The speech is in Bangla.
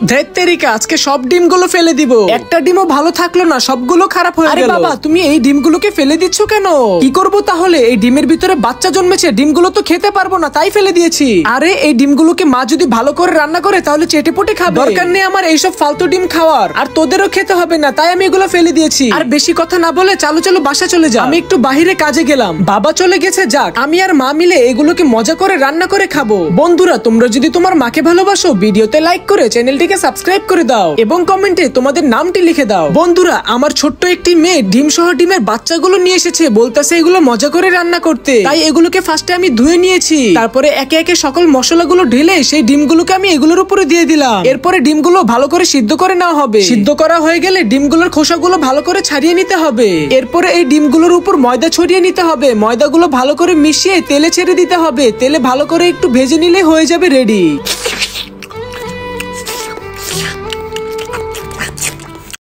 ধ্যাত তেরিকা, আজকে সব ডিমগুলো ফেলে দিব। একটা ডিমও ভালো থাকলো না, সবগুলো খারাপ হয়ে গেল। আরে বাবা, তুমি এই ডিমগুলোকে ফেলে দিচ্ছ কেন? কি করব তাহলে? এই ডিমের ভিতরে বাচ্চা জন্মেছে, ডিমগুলো তো খেতে পারবো না, তাই ফেলে দিয়েছি। আরে এই ডিমগুলোকে মা যদি ভালো করে রান্না করে তাহলে চেটেপুটে খাবে। দরকার নেই আমার এইসব ফালতু ডিম খাওয়ার, আর তোদেরও খেতে হবে না, তাই আমি এগুলো ফেলে দিয়েছি। আর বেশি কথা না বলে চালু চালু বাসা চলে যা। আমি একটু বাহিরে কাজে গেলাম, বাবা চলে গেছে, যাক আমি আর মা মিলে এগুলোকে মজা করে রান্না করে খাবো। বন্ধুরা, তোমরা যদি তোমার মাকে ভালোবাসো ভিডিওতে লাইক করে চ্যানেলটিকে সাবস্ক্রাইব করে দাও এবং কমেন্টে তোমাদের নামটি লিখে দাও। বন্ধুরা, আমার ছোট্ট একটি মেয়ে ডিম সহ ডিমের বাচ্চাগুলো নিয়ে এসেছে, বলতেছে এগুলো মজা করে রান্না করতে। তাই এগুলোকে ফার্স্টে আমি ধুয়ে নিয়েছি, তারপরে একে একে সকল মশলাগুলো ঢেলে সেই ডিমগুলোকে আমি এগুলোর উপরে দিয়ে দিলাম। এরপরে ডিমগুলো ভালো করে সিদ্ধ করে নেওয়া হবে। সিদ্ধ করা হয়ে গেলে ডিমগুলোর খোসাগুলো ভালো করে ছাড়িয়ে নিতে হবে। এরপরে এই ডিমগুলোর উপর ময়দা ছড়িয়ে নিতে হবে। ময়দাগুলো ভালো করে মিশিয়ে তেলে ছেড়ে দিতে হবে। তেলে ভালো করে একটু ভেজে নিলে হয়ে যাবে রেডি।